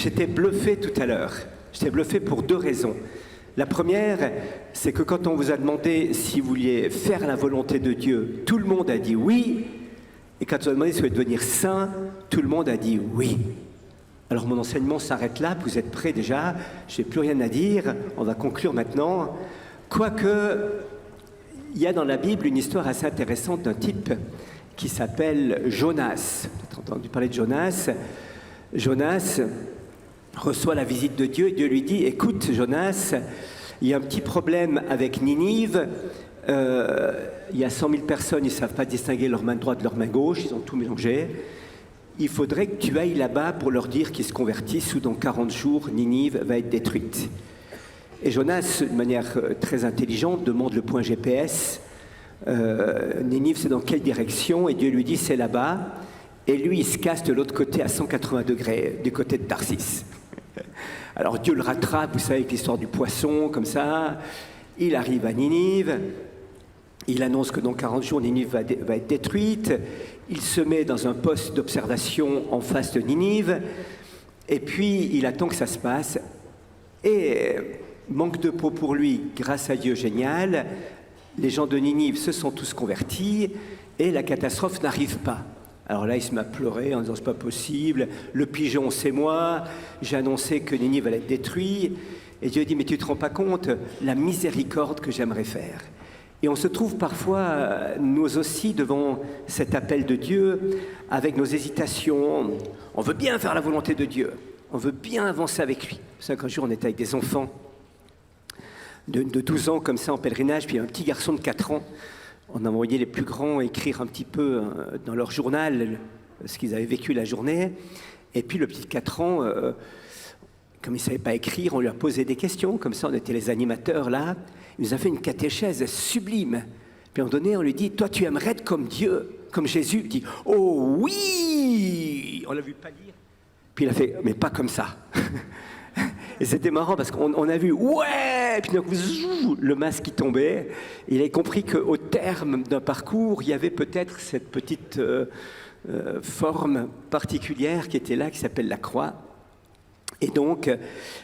j'étais bluffé tout à l'heure. J'étais bluffé pour 2 raisons. La première, c'est que quand on vous a demandé si vous vouliez faire la volonté de Dieu, tout le monde a dit oui. Et quand on vous a demandé si vous voulez devenir saint, tout le monde a dit oui. Alors mon enseignement s'arrête là, vous êtes prêts déjà, je n'ai plus rien à dire, on va conclure maintenant. Quoique, il y a dans la Bible une histoire assez intéressante d'un type qui s'appelle Jonas. Vous avez entendu parler de Jonas. Jonas reçoit la visite de Dieu et Dieu lui dit « Écoute Jonas, il y a un petit problème avec Ninive, il y a 100 000 personnes, ils ne savent pas distinguer leur main droite de leur main gauche, ils ont tout mélangé. Il faudrait que tu ailles là-bas pour leur dire qu'ils se convertissent ou dans 40 jours, Ninive va être détruite. » Et Jonas, de manière très intelligente, demande le point GPS. Ninive, c'est dans quelle direction? Et Dieu lui dit, c'est là-bas. Et lui, il se casse de l'autre côté à 180 degrés, du côté de Tarsis. Alors Dieu le rattrape, vous savez, avec l'histoire du poisson, comme ça. Il arrive à Ninive. Il annonce que dans 40 jours, Ninive va être détruite. Il se met dans un poste d'observation en face de Ninive. Et puis, il attend que ça se passe. Et manque de peau pour lui, grâce à Dieu, génial. Les gens de Ninive se sont tous convertis et la catastrophe n'arrive pas. Alors là, il se met à pleurer en disant « c'est pas possible, le pigeon c'est moi, j'ai annoncé que Ninive allait être détruit. » Et Dieu dit « mais tu te rends pas compte la miséricorde que j'aimerais faire ?» Et on se trouve parfois, nous aussi, devant cet appel de Dieu, avec nos hésitations. On veut bien faire la volonté de Dieu, on veut bien avancer avec lui. Vous savez qu'un jour, on était avec des enfants de 12 ans comme ça en pèlerinage, puis un petit garçon de 4 ans. On a envoyé les plus grands écrire un petit peu dans leur journal ce qu'ils avaient vécu la journée. Et puis le petit de 4 ans, comme il ne savait pas écrire, on lui a posé des questions. Comme ça, on était les animateurs là. Il nous a fait une catéchèse sublime. Puis à un moment donné, on lui dit, toi tu aimerais être comme Dieu, comme Jésus. Il dit, oh oui! On l'a vu pâlir. Puis il a fait, mais pas comme ça. Et c'était marrant parce qu'on a vu, ouais! Et puis d'un coup, le masque qui tombait. Il a compris qu'au terme d'un parcours, il y avait peut-être cette petite forme particulière qui était là, qui s'appelle la croix. Et donc,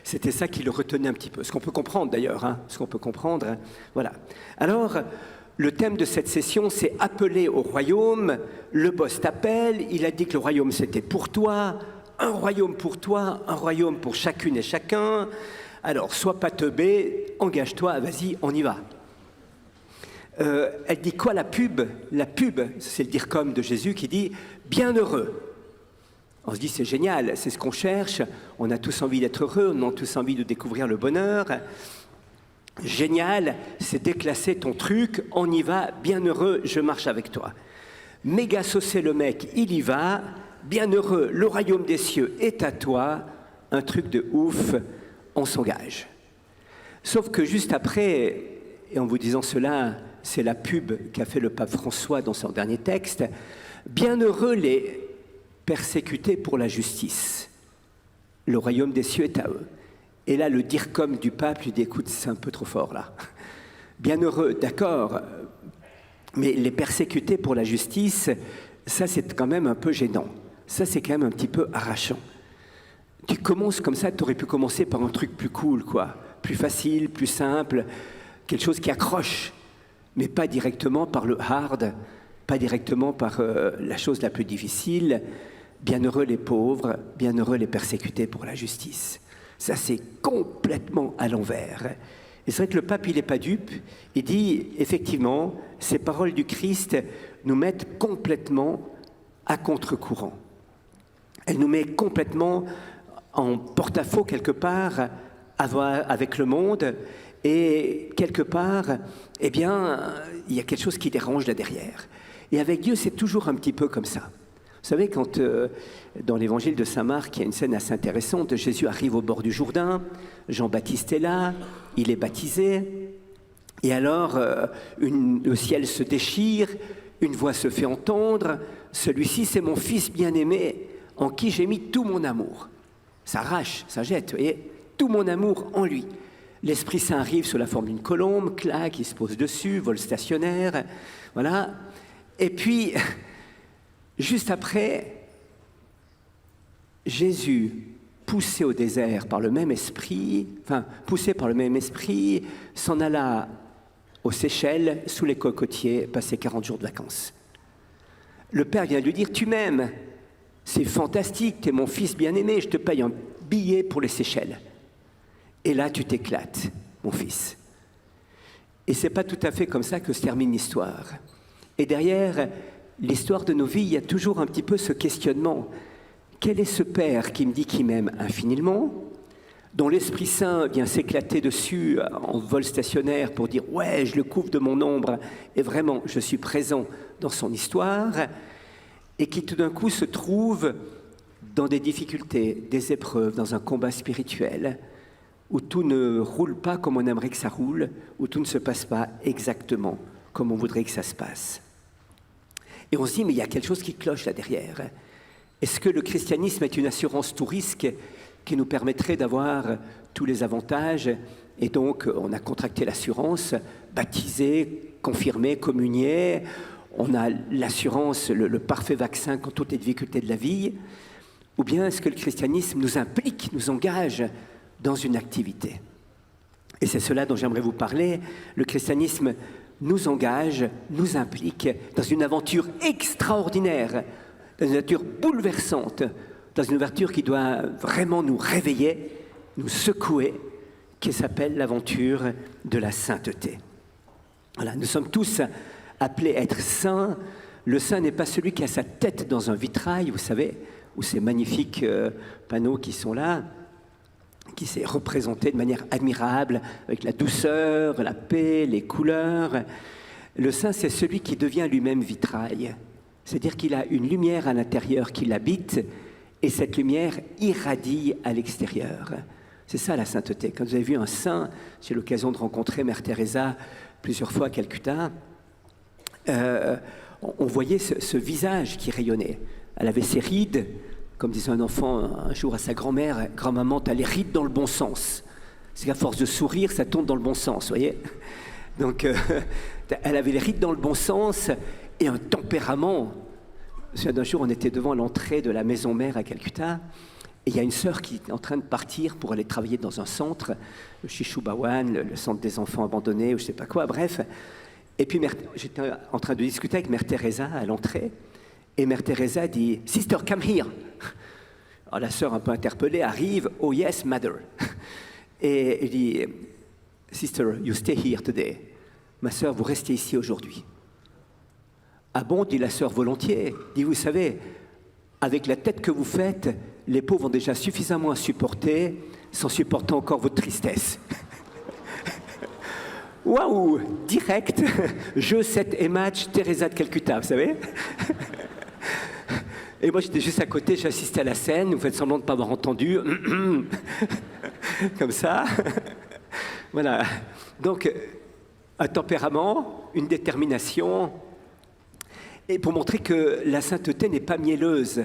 c'était ça qui le retenait un petit peu. Ce qu'on peut comprendre d'ailleurs, hein, ce qu'on peut comprendre. Hein, voilà. Alors, le thème de cette session, c'est « Appeler au royaume ». Le boss t'appelle, il a dit que le royaume, c'était pour toi. Un royaume pour toi, un royaume pour chacune et chacun. Alors, sois pas teubé, engage-toi, vas-y, on y va. Elle dit quoi la pub? La pub, c'est le dire comme de Jésus qui dit « bienheureux ». On se dit c'est génial, c'est ce qu'on cherche, on a tous envie d'être heureux, on a tous envie de découvrir le bonheur. Génial, c'est déclasser ton truc, on y va, bienheureux, je marche avec toi. Méga saucé le mec, il y va, bienheureux, le royaume des cieux est à toi, un truc de ouf, on s'engage. Sauf que juste après, et en vous disant cela, c'est la pub qu'a fait le pape François dans son dernier texte, bienheureux les persécutés pour la justice. Le royaume des cieux est à eux. Et là, le dire comme du pape lui dit, écoute, c'est un peu trop fort là. Bienheureux, d'accord, mais les persécutés pour la justice, ça c'est quand même un peu gênant. Ça c'est quand même un petit peu arrachant. Tu commences comme ça, tu aurais pu commencer par un truc plus cool, quoi. Plus facile, plus simple, quelque chose qui accroche, mais pas directement par le hard, pas directement par la chose la plus difficile. Bienheureux les pauvres, bienheureux les persécutés pour la justice. Ça, c'est complètement à l'envers. Et c'est vrai que le pape, il n'est pas dupe. Il dit, effectivement, ces paroles du Christ nous mettent complètement à contre-courant. Elle nous met complètement en porte-à-faux, quelque part, avec le monde. Et quelque part, eh bien, il y a quelque chose qui dérange là derrière. Et avec Dieu, c'est toujours un petit peu comme ça. Vous savez, quand dans l'évangile de saint Marc, il y a une scène assez intéressante, Jésus arrive au bord du Jourdain, Jean-Baptiste est là, il est baptisé, et alors le ciel se déchire, une voix se fait entendre, celui-ci c'est mon fils bien-aimé, en qui j'ai mis tout mon amour. Ça arrache, ça jette, vous voyez, tout mon amour en lui. L'Esprit Saint arrive sous la forme d'une colombe, claque, il se pose dessus, vol stationnaire, voilà. Et puis, juste après, Jésus poussé au désert par le même esprit, s'en alla aux Seychelles, sous les cocotiers, passer 40 jours de vacances. Le père vient lui dire, tu m'aimes, c'est fantastique, tu es mon fils bien-aimé, je te paye un billet pour les Seychelles. Et là, tu t'éclates, mon fils. Et c'est pas tout à fait comme ça que se termine l'histoire. Et derrière l'histoire de nos vies, il y a toujours un petit peu ce questionnement. Quel est ce père qui me dit qu'il m'aime infiniment, dont l'Esprit Saint vient s'éclater dessus en vol stationnaire pour dire « ouais, je le couvre de mon ombre et vraiment, je suis présent dans son histoire » et qui tout d'un coup se trouve dans des difficultés, des épreuves, dans un combat spirituel où tout ne roule pas comme on aimerait que ça roule, où tout ne se passe pas exactement comme on voudrait que ça se passe. Et on se dit « mais il y a quelque chose qui cloche là derrière ». Est-ce que le christianisme est une assurance tout risque qui nous permettrait d'avoir tous les avantages? Et donc, on a contracté l'assurance, baptisé, confirmé, communié. On a l'assurance, le parfait vaccin contre toutes les difficultés de la vie. Ou bien est-ce que le christianisme nous implique, nous engage dans une activité? Et c'est cela dont j'aimerais vous parler. Le christianisme nous engage, nous implique dans une aventure extraordinaire, dans une aventure bouleversante, dans une aventure qui doit vraiment nous réveiller, nous secouer, qui s'appelle l'aventure de la sainteté. Voilà, nous sommes tous appelés à être saints. Le saint n'est pas celui qui a sa tête dans un vitrail, vous savez, ou ces magnifiques panneaux qui sont là, qui s'est représenté de manière admirable, avec la douceur, la paix, les couleurs. Le saint, c'est celui qui devient lui-même vitrail. C'est-à-dire qu'il a une lumière à l'intérieur qui l'habite, et cette lumière irradie à l'extérieur. C'est ça la sainteté. Quand vous avez vu un saint, j'ai eu l'occasion de rencontrer Mère Teresa plusieurs fois à Calcutta, on voyait ce visage qui rayonnait. Elle avait ses rides, comme disait un enfant un jour à sa grand-mère, « Grand-maman, t'as les rides dans le bon sens ». C'est qu'à force de sourire, ça tombe dans le bon sens, vous voyez. Donc, elle avait les rides dans le bon sens et un tempérament. D'un jour, on était devant l'entrée de la maison mère à Calcutta, et il y a une sœur qui est en train de partir pour aller travailler dans un centre, le Shishubawan, le centre des enfants abandonnés, ou je ne sais pas quoi, bref. Et puis, j'étais en train de discuter avec Mère Teresa à l'entrée, et Mère Teresa dit « Sister, come here ». Alors la sœur, un peu interpellée, arrive « Oh yes, mother ». Et elle dit « Sister, you stay here today ». Ma sœur, vous restez ici aujourd'hui. Ah bon, dit la sœur volontiers. Dit, vous savez, avec la tête que vous faites, les pauvres ont déjà suffisamment à supporter, sans supporter encore votre tristesse. Waouh, direct, jeu 7 et match, Teresa de Calcutta, vous savez. Et moi, j'étais juste à côté, j'assistais à la scène, vous faites semblant de ne pas avoir entendu. Comme ça. Voilà. Donc, un tempérament, une détermination. Et pour montrer que la sainteté n'est pas mielleuse.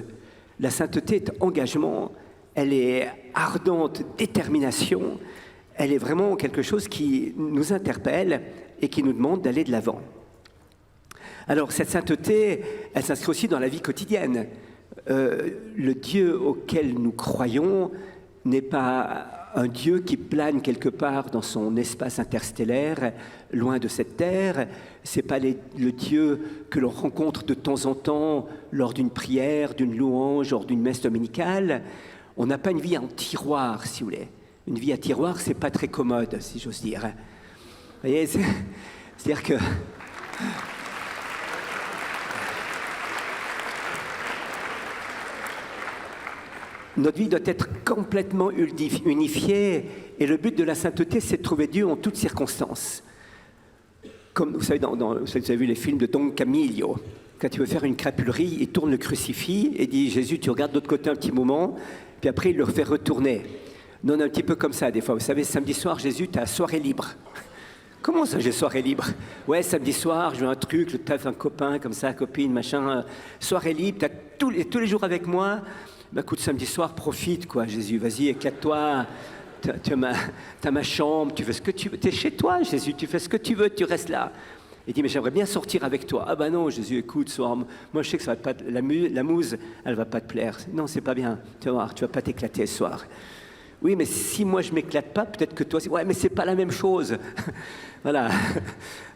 La sainteté est engagement, elle est ardente, détermination. Elle est vraiment quelque chose qui nous interpelle et qui nous demande d'aller de l'avant. Alors, cette sainteté, elle s'inscrit aussi dans la vie quotidienne. Le Dieu auquel nous croyons n'est pas un Dieu qui plane quelque part dans son espace interstellaire, loin de cette terre. Ce n'est pas le Dieu que l'on rencontre de temps en temps lors d'une prière, d'une louange, lors d'une messe dominicale. On n'a pas une vie en tiroir, si vous voulez. Une vie à tiroir, c'est pas très commode, si j'ose dire. Vous voyez, c'est-à-dire que... Notre vie doit être complètement unifiée, et le but de la sainteté, c'est de trouver Dieu en toutes circonstances. Comme vous savez, vous avez vu les films de Don Camillo. Quand il veut faire une crapulerie, il tourne le crucifix et dit « Jésus, tu regardes de l'autre côté un petit moment », puis après, il le fait retourner. Nous, on est un petit peu comme ça, des fois. Vous savez, samedi soir, Jésus, tu as soirée libre. Comment ça, j'ai soirée libre? Ouais, samedi soir, je veux un truc, je taffe un copain, comme ça, copine, machin. Soirée libre, tu as tous les jours avec moi. Ben, écoute, samedi soir, profite, quoi, Jésus. Vas-y, éclate-toi. Tu as ma chambre, tu fais ce que tu veux. Tu es chez toi, Jésus, tu fais ce que tu veux, tu restes là. Il dit, mais j'aimerais bien sortir avec toi. Ah ben non, Jésus, écoute, soir, moi je sais que ça va pas, la mousse, elle va pas te plaire. Non, c'est pas bien, tu vas voir, tu vas pas t'éclater ce soir. Oui, mais si moi je m'éclate pas, peut-être que toi aussi. Ouais, mais c'est pas la même chose. Voilà.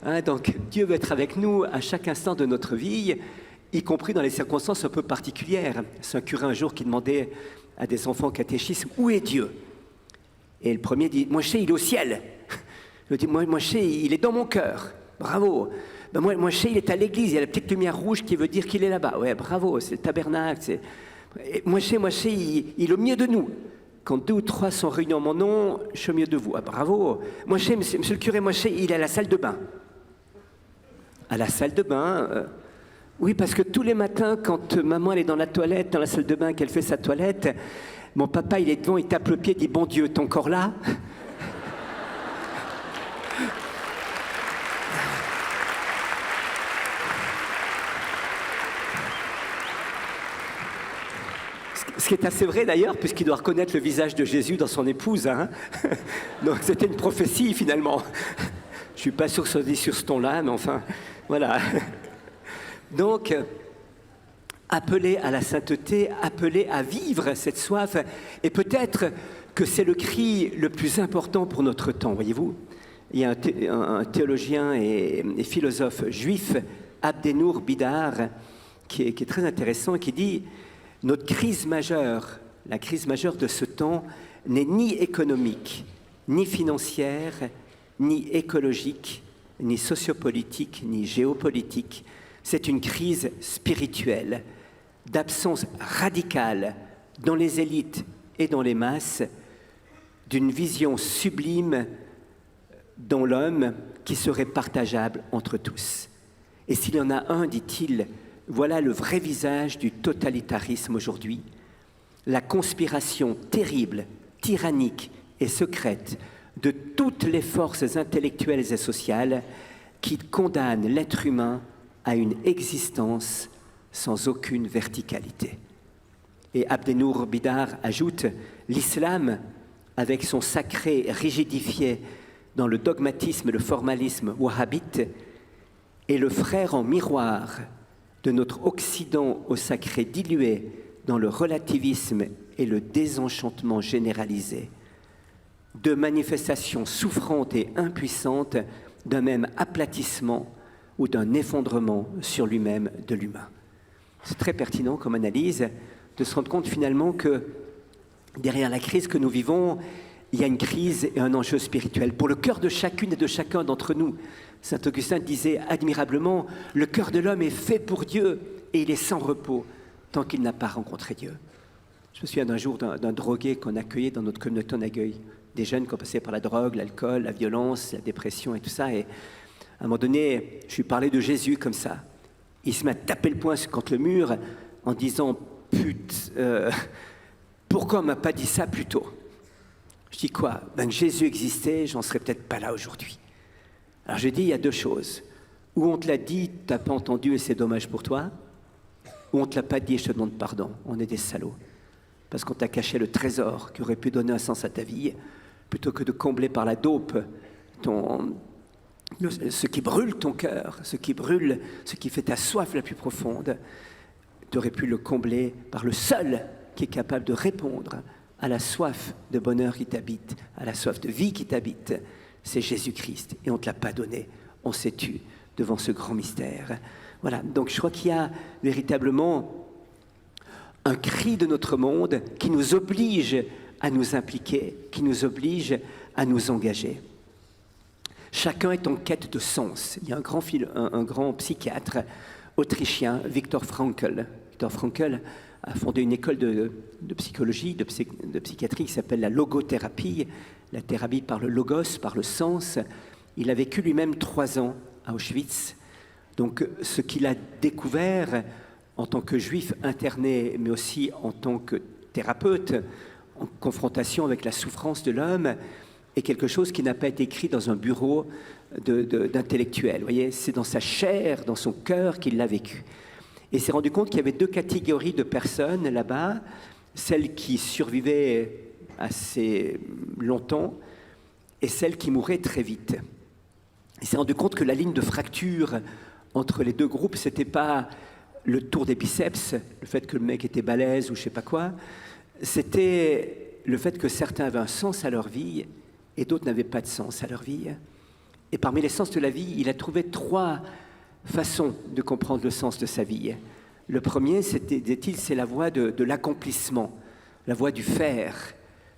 Hein, donc Dieu veut être avec nous à chaque instant de notre vie, y compris dans les circonstances un peu particulières. C'est un curé un jour qui demandait à des enfants catéchisme, où est Dieu? Et le premier dit, moi je sais, il est au ciel. Je dis, moi je sais, il est dans mon cœur. Bravo. Ben moi je sais, il est à l'église, il y a la petite lumière rouge qui veut dire qu'il est là-bas. Ouais, bravo, c'est le tabernacle. Moi je sais, il est au milieu de nous. Quand 2 ou 3 sont réunis en mon nom, je suis au milieu de vous. Ah, bravo. Moi je sais, monsieur le curé, moi je sais, il est à la salle de bain. À la salle de bain, oui, parce que tous les matins, quand maman elle est dans la toilette, dans la salle de bain, qu'elle fait sa toilette, mon papa il est devant, il tape le pied, il dit, bon Dieu, t'es encore là? Ce qui est assez vrai d'ailleurs, puisqu'il doit reconnaître le visage de Jésus dans son épouse. Hein. Donc c'était une prophétie finalement. Je ne suis pas sûr que ça se dit sur ce ton-là, mais enfin, voilà. Donc, appeler à la sainteté, appeler à vivre cette soif, et peut-être que c'est le cri le plus important pour notre temps, voyez-vous. Il y a un théologien et philosophe juif, Abdenour Bidar, qui est très intéressant, et qui dit « Notre crise majeure, la crise majeure de ce temps, n'est ni économique, ni financière, ni écologique, ni sociopolitique, ni géopolitique. C'est une crise spirituelle, d'absence radicale dans les élites et dans les masses, d'une vision sublime dans l'homme qui serait partageable entre tous. Et s'il y en a un, dit-il, voilà le vrai visage du totalitarisme aujourd'hui, la conspiration terrible, tyrannique et secrète de toutes les forces intellectuelles et sociales qui condamnent l'être humain à une existence sans aucune verticalité. Et Abdenour Bidar ajoute, l'islam, avec son sacré rigidifié dans le dogmatisme et le formalisme wahhabite, est le frère en miroir de notre Occident au sacré dilué dans le relativisme et le désenchantement généralisé, de manifestations souffrantes et impuissantes d'un même aplatissement ou d'un effondrement sur lui-même de l'humain. C'est très pertinent comme analyse de se rendre compte finalement que derrière la crise que nous vivons, il y a une crise et un enjeu spirituel. Pour le cœur de chacune et de chacun d'entre nous, saint Augustin disait admirablement, le cœur de l'homme est fait pour Dieu et il est sans repos tant qu'il n'a pas rencontré Dieu. Je me souviens d'un jour d'un drogué qu'on accueillait dans notre communauté en accueil, des jeunes qui ont passé par la drogue, l'alcool, la violence, la dépression et tout ça. Et à un moment donné, je lui parlais de Jésus comme ça. Il se met à taper le poing contre le mur en disant « Putain, pourquoi on ne m'a pas dit ça plus tôt ?» Je dis quoi? Ben que Jésus existait, j'en serais peut-être pas là aujourd'hui. Alors j'ai dit, il y a 2 choses. Ou on te l'a dit, tu n'as pas entendu et c'est dommage pour toi, ou on ne te l'a pas dit et je te demande pardon. On est des salauds. Parce qu'on t'a caché le trésor qui aurait pu donner un sens à ta vie, plutôt que de combler par la dope ce qui brûle ton cœur, ce qui brûle, ce qui fait ta soif la plus profonde. Tu aurais pu le combler par le seul qui est capable de répondre à la soif de bonheur qui t'habite, à la soif de vie qui t'habite. C'est Jésus-Christ et on ne te l'a pas donné. On s'est tu devant ce grand mystère. Voilà, donc je crois qu'il y a véritablement un cri de notre monde qui nous oblige à nous impliquer, qui nous oblige à nous engager. Chacun est en quête de sens. Il y a un grand psychiatre autrichien, Viktor Frankl. Viktor Frankl a fondé une école de psychologie, de psychiatrie qui s'appelle la logothérapie, la thérapie par le logos, par le sens. Il a vécu lui-même 3 ans à Auschwitz. Donc ce qu'il a découvert en tant que juif interné, mais aussi en tant que thérapeute, en confrontation avec la souffrance de l'homme, est quelque chose qui n'a pas été écrit dans un bureau d'intellectuel. Vous voyez, c'est dans sa chair, dans son cœur qu'il l'a vécu. Et il s'est rendu compte qu'il y avait 2 catégories de personnes là-bas, celles qui survivaient assez longtemps et celles qui mouraient très vite. Il s'est rendu compte que la ligne de fracture entre les deux groupes, c'était pas le tour des biceps, le fait que le mec était balèze ou je sais pas quoi, c'était le fait que certains avaient un sens à leur vie et d'autres n'avaient pas de sens à leur vie. Et parmi les sens de la vie, il a trouvé 3 façons de comprendre le sens de sa vie. Le premier, c'était, dit-il, c'est la voie de l'accomplissement, la voie du faire.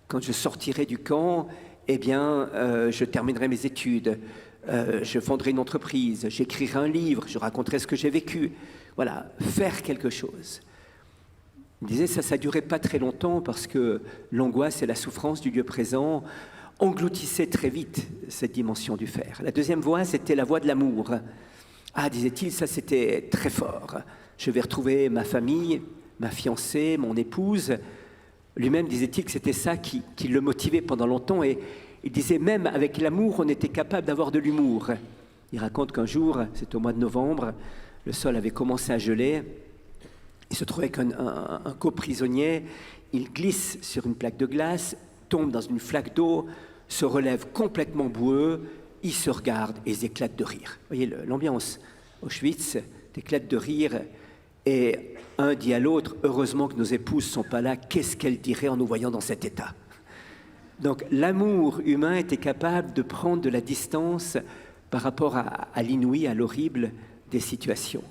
Quand je sortirai du camp, eh bien, je terminerai mes études, je fonderai une entreprise, j'écrirai un livre, je raconterai ce que j'ai vécu. Voilà, faire quelque chose. Il disait ça ne durait pas très longtemps parce que l'angoisse et la souffrance du lieu présent engloutissaient très vite cette dimension du faire. La deuxième voie, c'était la voie de l'amour. Ah, disait-il, ça c'était très fort. Je vais retrouver ma famille, ma fiancée, mon épouse. Lui-même disait-il que c'était ça qui le motivait pendant longtemps. Et il disait même avec l'amour, on était capable d'avoir de l'humour. Il raconte qu'un jour, c'est au mois de novembre, le sol avait commencé à geler. Il se trouvait qu'un coprisonnier, il glisse sur une plaque de glace, tombe dans une flaque d'eau, se relève complètement boueux, ils se regardent et ils éclatent de rire. Vous voyez l'ambiance. Auschwitz, éclate de rire et un dit à l'autre, heureusement que nos épouses ne sont pas là, qu'est-ce qu'elles diraient en nous voyant dans cet état? Donc l'amour humain était capable de prendre de la distance par rapport à l'inouï, à l'horrible des situations.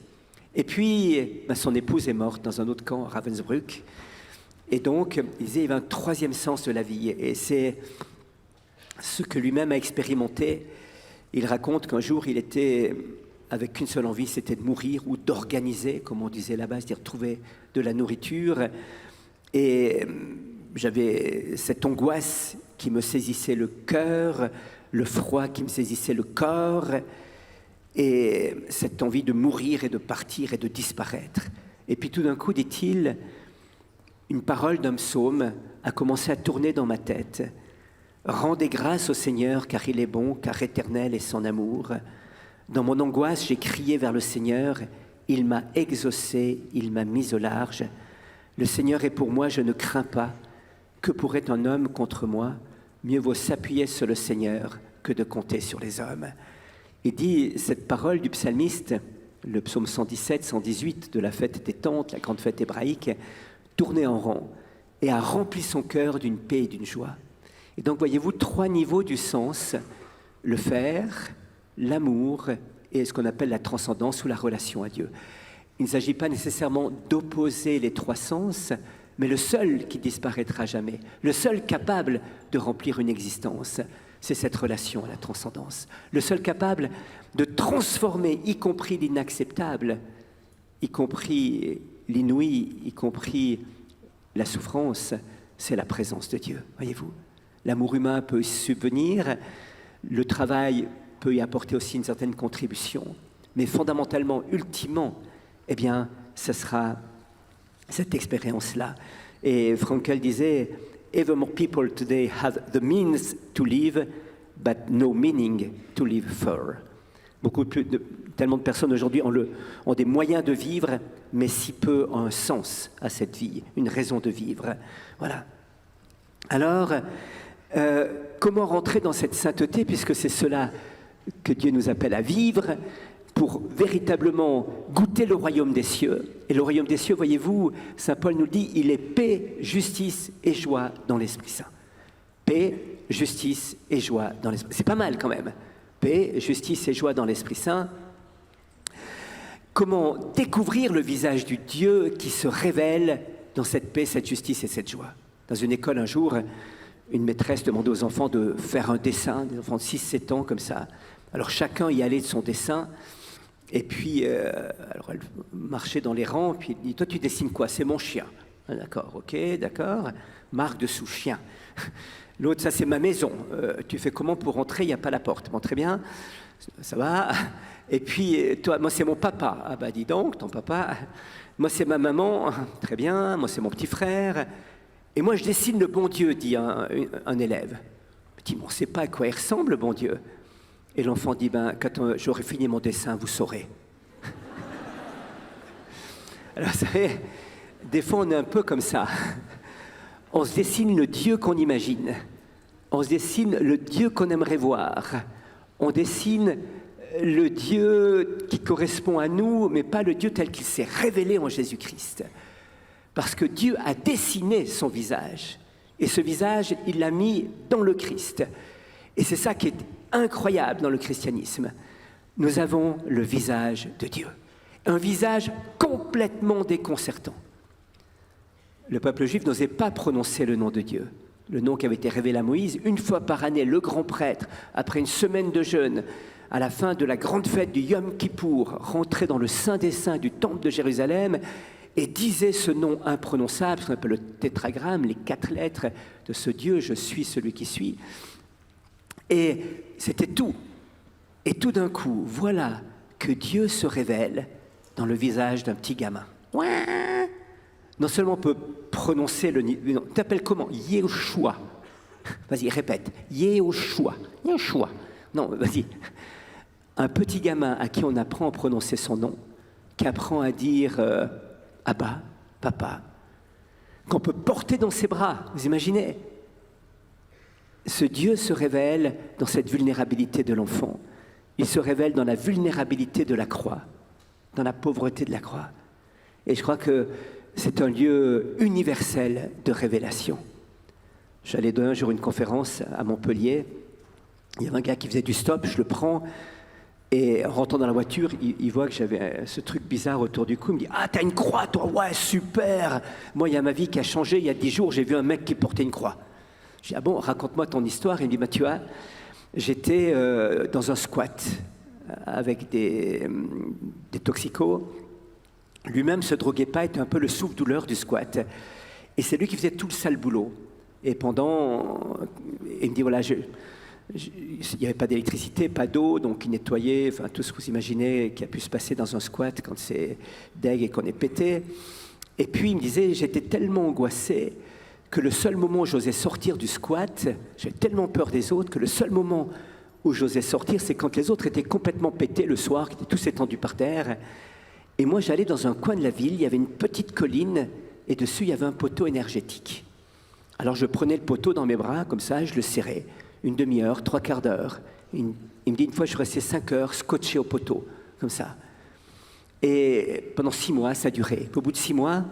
Et puis, son épouse est morte dans un autre camp, à Ravensbrück. Et donc, il disait, il y avait un 3e sens de la vie. Et c'est ce que lui-même a expérimenté. Il raconte qu'un jour, il était avec qu'une seule envie, c'était de mourir ou d'organiser, comme on disait là-bas, c'est-à-dire trouver de la nourriture. Et j'avais cette angoisse qui me saisissait le cœur, le froid qui me saisissait le corps, et cette envie de mourir et de partir et de disparaître. Et puis tout d'un coup, dit-il, une parole d'un psaume a commencé à tourner dans ma tête. « Rendez grâce au Seigneur, car il est bon, car éternel est son amour. Dans mon angoisse, j'ai crié vers le Seigneur, il m'a exaucé, il m'a mis au large. Le Seigneur est pour moi, je ne crains pas. Que pourrait un homme contre moi? Mieux vaut s'appuyer sur le Seigneur que de compter sur les hommes. » Il dit, cette parole du psalmiste, le psaume 117, 118 de la fête des tentes, la grande fête hébraïque, tournait en rond et a rempli son cœur d'une paix et d'une joie. Et donc, voyez-vous, 3 niveaux du sens, le faire, l'amour et ce qu'on appelle la transcendance ou la relation à Dieu. Il ne s'agit pas nécessairement d'opposer les 3 sens, mais le seul qui disparaîtra jamais, le seul capable de remplir une existence, c'est cette relation à la transcendance. Le seul capable de transformer, y compris l'inacceptable, y compris l'inouï, y compris la souffrance, c'est la présence de Dieu, voyez-vous. L'amour humain peut y subvenir, le travail peut y apporter aussi une certaine contribution, mais fondamentalement, ultimement, eh bien, ce sera cette expérience-là. Et Frankl disait, ever more people today have the means to live, but no meaning to live for. Tellement de personnes aujourd'hui ont des moyens de vivre, mais si peu ont un sens à cette vie, une raison de vivre. Voilà. Alors, comment rentrer dans cette sainteté, puisque c'est cela que Dieu nous appelle à vivre, pour véritablement goûter le royaume des cieux. Et le royaume des cieux, voyez-vous, saint Paul nous dit, il est paix, justice et joie dans l'Esprit Saint. Paix, justice et joie dans l'Esprit Saint. C'est pas mal quand même. Paix, justice et joie dans l'Esprit Saint. Comment découvrir le visage du Dieu qui se révèle dans cette paix, cette justice et cette joie. Dans une école un jour, une maîtresse demandait aux enfants de faire un dessin, des enfants de 6-7 ans comme ça. Alors chacun y allait de son dessin. Et puis, alors elle marchait dans les rangs, puis elle dit, toi tu dessines quoi? C'est mon chien. Ah, d'accord, ok, d'accord. Marque dessous, chien. L'autre, ça c'est ma maison. Tu fais comment pour rentrer? Il n'y a pas la porte. Bon, très bien, ça va. Et puis, toi, moi c'est mon papa. Ah bah dis donc, ton papa. Moi c'est ma maman. Très bien, moi c'est mon petit frère. Et moi je dessine le bon Dieu, dit un élève. Il dit, bon, on ne sait pas à quoi il ressemble, le bon Dieu. Et l'enfant dit, quand j'aurai fini mon dessin, vous saurez. Alors, vous savez, des fois, on est un peu comme ça. On se dessine le Dieu qu'on imagine. On se dessine le Dieu qu'on aimerait voir. On dessine le Dieu qui correspond à nous, mais pas le Dieu tel qu'il s'est révélé en Jésus-Christ. Parce que Dieu a dessiné son visage. Et ce visage, il l'a mis dans le Christ. Et c'est ça qui est incroyable dans le christianisme. Nous avons le visage de Dieu. Un visage complètement déconcertant. Le peuple juif n'osait pas prononcer le nom de Dieu. Le nom qui avait été révélé à Moïse. Une fois par année, le grand prêtre, après une semaine de jeûne, à la fin de la grande fête du Yom Kippour, rentrait dans le Saint des Saints du Temple de Jérusalem et disait ce nom imprononçable, ce qu'on appelle le tétragramme, les 4 lettres de ce Dieu, je suis celui qui suis. Et c'était tout. Et tout d'un coup, voilà que Dieu se révèle dans le visage d'un petit gamin. Non seulement on peut prononcer le nom, t'appelles comment? Yehoshua. Vas-y, répète. Yehoshua. Yehoshua. Non, vas-y. Un petit gamin à qui on apprend à prononcer son nom, qui apprend à dire Abba, papa, qu'on peut porter dans ses bras, vous imaginez? Ce Dieu se révèle dans cette vulnérabilité de l'enfant. Il se révèle dans la vulnérabilité de la croix, dans la pauvreté de la croix. Et je crois que c'est un lieu universel de révélation. J'allais donner un jour une conférence à Montpellier. Il y avait un gars qui faisait du stop, je le prends. Et en rentrant dans la voiture, il voit que j'avais ce truc bizarre autour du cou. Il me dit « Ah, t'as une croix, toi? Ouais, super !» Moi, il y a ma vie qui a changé. Il y a 10 jours, j'ai vu un mec qui portait une croix. Je dis « Ah bon, raconte-moi ton histoire. » Il me dit « Bah, tu vois, j'étais dans un squat avec des toxicos. Lui-même se droguait pas, était un peu le souffle-douleur du squat. Et c'est lui qui faisait tout le sale boulot. Et il me dit « Voilà, il n'y avait pas d'électricité, pas d'eau, donc il nettoyait, enfin tout ce que vous imaginez qui a pu se passer dans un squat quand c'est deg et qu'on est pété. Et puis il me disait, j'étais tellement angoissé que le seul moment où j'osais sortir du squat, j'avais tellement peur des autres que le seul moment où j'osais sortir, c'est quand les autres étaient complètement pétés le soir, qui étaient tous étendus par terre. Et moi j'allais dans un coin de la ville, il y avait une petite colline et dessus il y avait un poteau énergétique. Alors je prenais le poteau dans mes bras, comme ça, je le serrais. Une demi-heure, 3/4 d'heure. Il me dit, une fois, je suis resté 5 heures scotché au poteau, comme ça. Et pendant 6 mois, ça a duré. Au bout de 6 mois,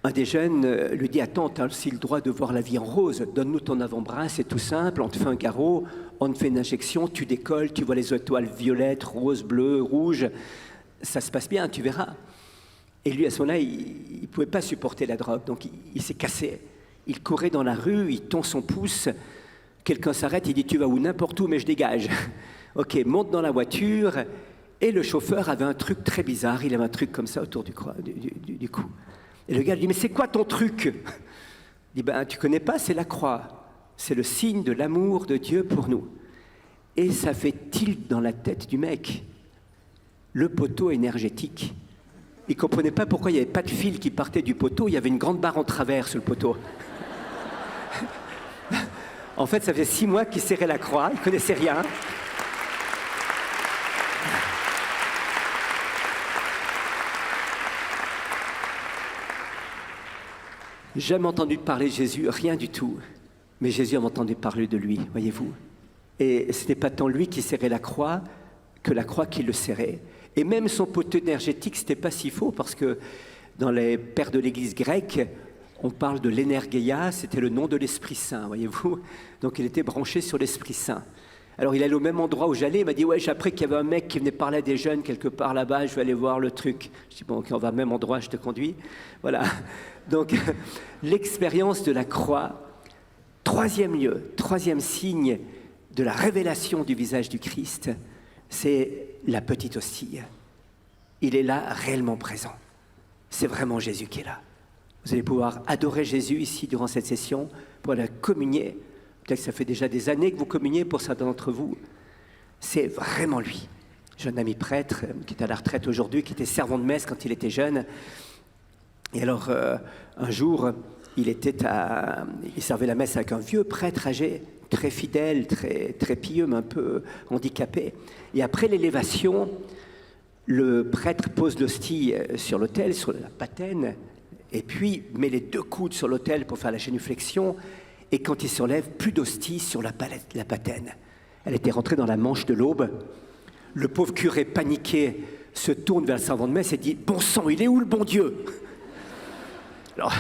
un des jeunes lui dit, attends, tu as aussi le droit de voir la vie en rose. Donne-nous ton avant-bras, c'est tout simple. On te fait un garrot, on te fait une injection, tu décolles, tu vois les étoiles violettes, roses, bleues, rouges. Ça se passe bien, tu verras. Et lui, à ce moment-là, il ne pouvait pas supporter la drogue, donc il s'est cassé. Il courait dans la rue, il tend son pouce. Quelqu'un s'arrête, il dit « Tu vas où? N'importe où, mais je dégage. » Ok, monte dans la voiture. Et le chauffeur avait un truc très bizarre. Il avait un truc comme ça autour du cou. Et le gars lui dit « Mais c'est quoi ton truc ?» Il dit « Tu connais pas, c'est la croix. C'est le signe de l'amour de Dieu pour nous. » Et ça fait tilt dans la tête du mec. Le poteau énergétique. Il ne comprenait pas pourquoi il n'y avait pas de fil qui partait du poteau. Il y avait une grande barre en travers sur le poteau. En fait, ça fait 6 mois qu'il serrait la croix, il ne connaissait rien. Jamais entendu parler de Jésus, rien du tout. Mais Jésus a entendu parler de lui, voyez-vous. Et ce n'est pas tant lui qui serrait la croix que la croix qui le serrait. Et même son poteau énergétique, ce n'était pas si faux, parce que dans les pères de l'Église grecque, on parle de l'énergeia, c'était le nom de l'Esprit Saint, voyez-vous. Donc il était branché sur l'Esprit Saint. Alors il allait au même endroit où j'allais, il m'a dit « Ouais, j'ai appris qu'il y avait un mec qui venait parler à des jeunes quelque part là-bas, je vais aller voir le truc. » Je dis « Bon, ok, on va au même endroit, je te conduis. » Voilà. Donc l'expérience de la croix, 3e lieu, 3e signe de la révélation du visage du Christ, c'est la petite hostie. Il est là réellement présent. C'est vraiment Jésus qui est là. Vous allez pouvoir adorer Jésus ici durant cette session, pour aller communier. Peut-être que ça fait déjà des années que vous communiez pour certains d'entre vous. C'est vraiment lui. J'ai un ami prêtre qui est à la retraite aujourd'hui, qui était servant de messe quand il était jeune. Et alors, un jour, il servait la messe avec un vieux prêtre âgé, très fidèle, très pieux, mais un peu handicapé. Et après l'élévation, le prêtre pose l'hostie sur l'autel, sur la patène, et puis met les 2 coudes sur l'autel pour faire la génuflexion, et quand il se relève, plus d'hostie sur la patène. Elle était rentrée dans la Manche de l'Aube. Le pauvre curé paniqué se tourne vers le servant de messe et dit « Bon sang, il est où le bon Dieu ?» Alors,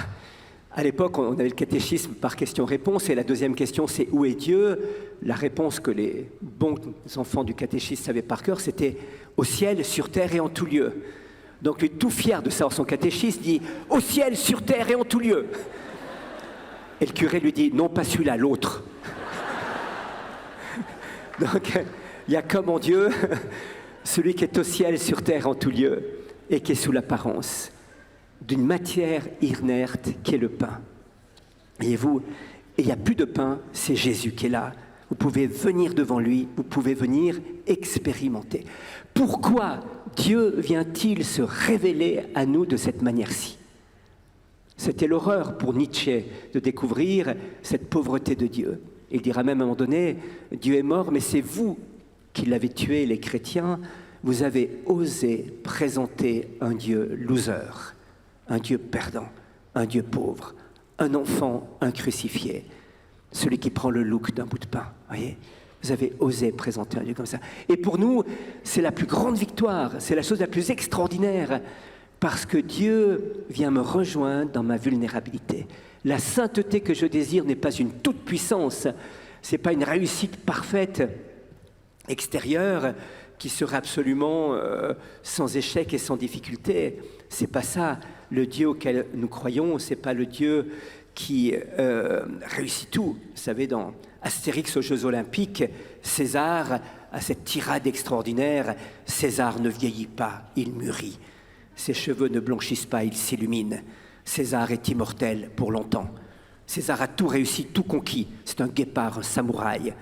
à l'époque, on avait le catéchisme par question-réponse, et la deuxième question, c'est « Où est Dieu ?» La réponse que les bons enfants du catéchisme savaient par cœur, c'était « Au ciel, sur terre et en tout lieu ». Donc lui, tout fier de savoir son catéchisme, dit « Au ciel, sur terre et en tout lieu ». Et le curé lui dit « Non, pas celui-là, l'autre ». Donc, il y a comme en Dieu, celui qui est au ciel, sur terre, en tout lieu, et qui est sous l'apparence d'une matière inerte qui est le pain. Voyez-vous, et il n'y a plus de pain, c'est Jésus qui est là. Vous pouvez venir devant lui, vous pouvez venir expérimenter. Pourquoi Dieu vient-il se révéler à nous de cette manière-ci? C'était l'horreur pour Nietzsche de découvrir cette pauvreté de Dieu. Il dira même à un moment donné, Dieu est mort, mais c'est vous qui l'avez tué, les chrétiens. Vous avez osé présenter un Dieu loser, un Dieu perdant, un Dieu pauvre, un enfant, un crucifié, celui qui prend le look d'un bout de pain. Voyez, vous avez osé présenter un Dieu comme ça. Et pour nous, c'est la plus grande victoire, c'est la chose la plus extraordinaire, parce que Dieu vient me rejoindre dans ma vulnérabilité. La sainteté que je désire n'est pas une toute-puissance, ce n'est pas une réussite parfaite extérieure qui serait absolument sans échec et sans difficulté. Ce n'est pas ça. Le Dieu auquel nous croyons, ce n'est pas le Dieu qui réussit tout. Vous savez, dans Astérix aux Jeux Olympiques, César a cette tirade extraordinaire. César ne vieillit pas, il mûrit. Ses cheveux ne blanchissent pas, il s'illumine. César est immortel pour longtemps. César a tout réussi, tout conquis. C'est un guépard, un samouraï.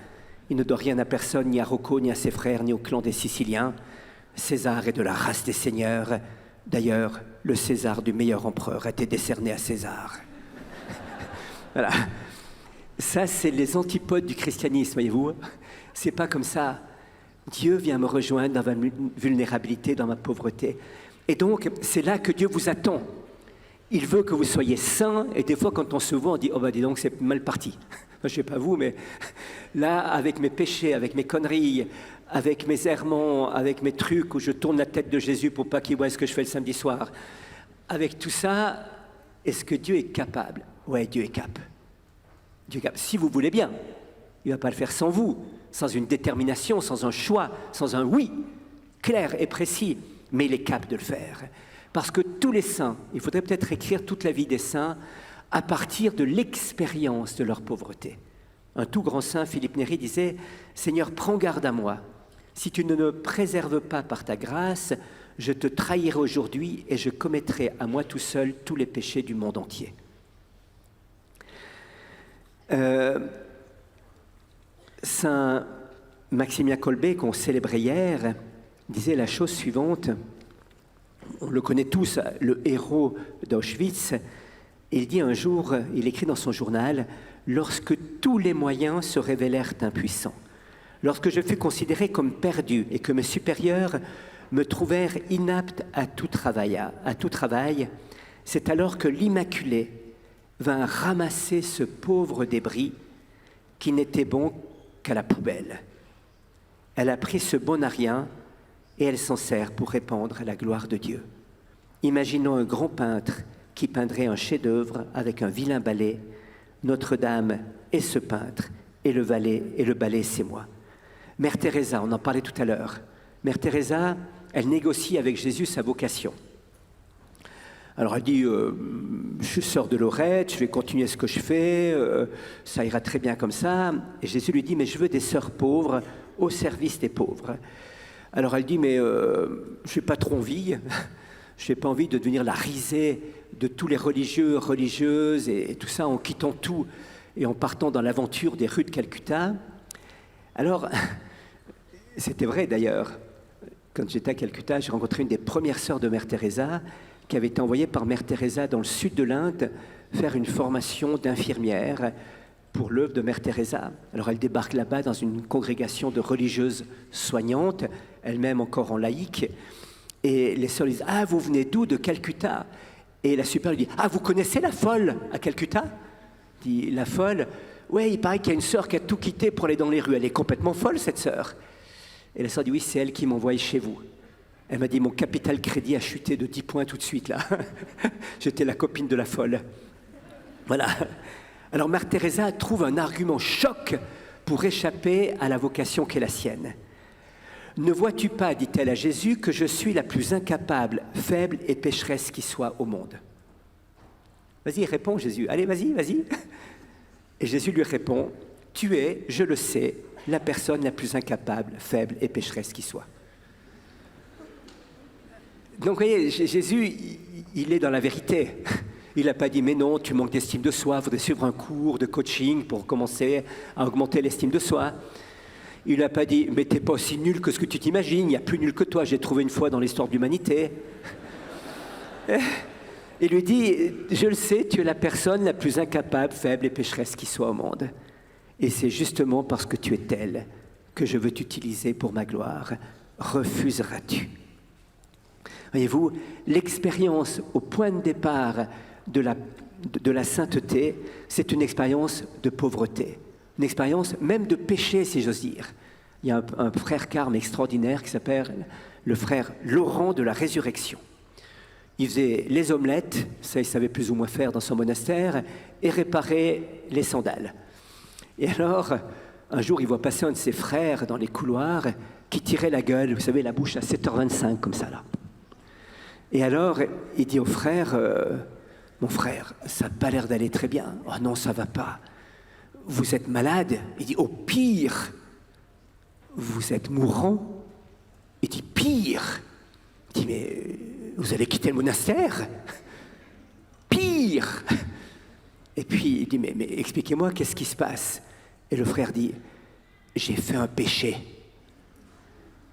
Il ne doit rien à personne, ni à Rocco, ni à ses frères, ni au clan des Siciliens. César est de la race des seigneurs. D'ailleurs, le César du meilleur empereur a été décerné à César. Voilà. Ça, c'est les antipodes du christianisme, voyez-vous. C'est pas comme ça. Dieu vient me rejoindre dans ma vulnérabilité, dans ma pauvreté. Et donc, c'est là que Dieu vous attend. Il veut que vous soyez saints, et des fois, quand on se voit, on dit « Oh, bah, dis donc, c'est mal parti. » Je ne sais pas vous, mais là, avec mes péchés, avec mes conneries, avec mes errements, avec mes trucs où je tourne la tête de Jésus pour pas qu'il voie ce que je fais le samedi soir, avec tout ça, est-ce que Dieu est capable? Ouais, Dieu est capable. Dieu est capable. Si vous voulez bien, il ne va pas le faire sans vous, sans une détermination, sans un choix, sans un oui, clair et précis, mais il est capable de le faire. Parce que tous les saints, il faudrait peut-être écrire toute la vie des saints à partir de l'expérience de leur pauvreté. Un tout grand saint, Philippe Néri, disait « Seigneur, prends garde à moi. Si tu ne me préserves pas par ta grâce, je te trahirai aujourd'hui et je commettrai à moi tout seul tous les péchés du monde entier. » Saint Maximilien Kolbe, qu'on célébrait hier, disait la chose suivante. On le connaît tous, le héros d'Auschwitz. Il dit un jour, il écrit dans son journal, « Lorsque tous les moyens se révélèrent impuissants, lorsque je fus considéré comme perdu et que mes supérieurs me trouvèrent inapte à tout travail, c'est alors que l'Immaculée vint ramasser ce pauvre débris qui n'était bon qu'à la poubelle. Elle a pris ce bon à rien et elle s'en sert pour répandre la gloire de Dieu. Imaginons un grand peintre qui peindrait un chef-d'œuvre avec un vilain balai. Notre-Dame est ce peintre et le balai, c'est moi. » Mère Teresa, on en parlait tout à l'heure. Mère Teresa, elle négocie avec Jésus sa vocation. Alors elle dit, je suis sœur de Lorette, je vais continuer ce que je fais, ça ira très bien comme ça. Et Jésus lui dit, mais je veux des sœurs pauvres au service des pauvres. Alors elle dit, mais je n'ai pas trop envie, je n'ai pas envie de devenir la risée de tous les religieux, religieuses et tout ça en quittant tout et en partant dans l'aventure des rues de Calcutta. Alors, c'était vrai d'ailleurs, quand j'étais à Calcutta, j'ai rencontré une des premières sœurs de Mère Teresa qui avait été envoyée par Mère Teresa dans le sud de l'Inde faire une formation d'infirmière pour l'œuvre de Mère Teresa. Alors elle débarque là-bas dans une congrégation de religieuses soignantes, elle-même encore en laïque, et les sœurs lui disent « Ah, vous venez d'où? De Calcutta ?» Et la supérieure lui dit « Ah, vous connaissez la folle à Calcutta ?» Dit « La folle, ouais, il paraît qu'il y a une sœur qui a tout quitté pour aller dans les rues. Elle est complètement folle, cette sœur. Et la sœur dit, oui, c'est elle qui m'envoie chez vous. Elle m'a dit, mon capital crédit a chuté de 10 points tout de suite, là. J'étais la copine de la folle. Voilà. Alors, Mère Teresa trouve un argument choc pour échapper à la vocation qui est la sienne. Ne vois-tu pas, dit-elle à Jésus, que je suis la plus incapable, faible et pécheresse qui soit au monde? Vas-y, réponds, Jésus. Allez, vas-y, vas-y. Et Jésus lui répond, tu es, je le sais, la personne la plus incapable, faible et pécheresse qui soit. Donc, vous voyez, Jésus, il est dans la vérité. Il n'a pas dit, mais non, tu manques d'estime de soi, il faudrait suivre un cours de coaching pour commencer à augmenter l'estime de soi. Il n'a pas dit, mais t'es pas aussi nul que ce que tu t'imagines, il y a plus nul que toi, j'ai trouvé une fois dans l'histoire de l'humanité. Il lui dit, je le sais, tu es la personne la plus incapable, faible et pécheresse qui soit au monde. Et c'est justement parce que tu es telle que je veux t'utiliser pour ma gloire. Refuseras-tu? Voyez-vous, l'expérience au point de départ de la sainteté, c'est une expérience de pauvreté. Une expérience même de péché, si j'ose dire. Il y a un frère carme extraordinaire qui s'appelle le frère Laurent de la Résurrection. Il faisait les omelettes, ça il savait plus ou moins faire dans son monastère, et réparer les sandales. Et alors, un jour, il voit passer un de ses frères dans les couloirs qui tirait la gueule, vous savez, la bouche à 7h25, comme ça, là. Et alors, il dit au frère, mon frère, ça n'a pas l'air d'aller très bien. Oh non, ça ne va pas. Vous êtes malade? Il dit, au pire, vous êtes mourant? Il dit, pire. Il dit, mais vous allez quitter le monastère? Pire. Et puis il dit, mais expliquez-moi, qu'est-ce qui se passe? Et le frère dit, j'ai fait un péché.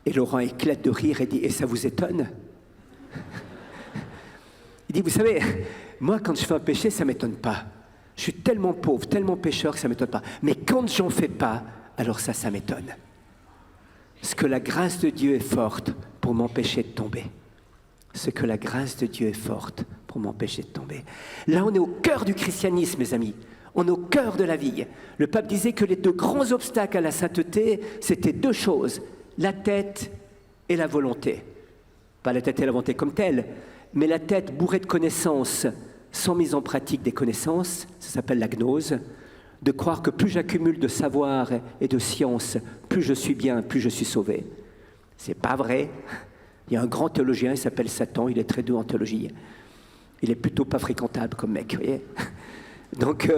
Et Laurent éclate de rire et dit, et ça vous étonne? Il dit, vous savez, moi quand je fais un péché, ça ne m'étonne pas. Je suis tellement pauvre, tellement pécheur que ça ne m'étonne pas. Mais quand j'en fais pas, alors ça m'étonne. Parce que la grâce de Dieu est forte pour m'empêcher de tomber. Ce que la grâce de Dieu est forte pour m'empêcher de tomber. Là, on est au cœur du christianisme, mes amis. On est au cœur de la vie. Le pape disait que les deux grands obstacles à la sainteté, c'était deux choses, la tête et la volonté. Pas la tête et la volonté comme telle, mais la tête bourrée de connaissances, sans mise en pratique des connaissances, ça s'appelle la gnose, de croire que plus j'accumule de savoir et de science, plus je suis bien, plus je suis sauvé. C'est pas vrai. Il y a un grand théologien, il s'appelle Satan, il est très doux en théologie. Il est plutôt pas fréquentable comme mec, vous voyez. Donc,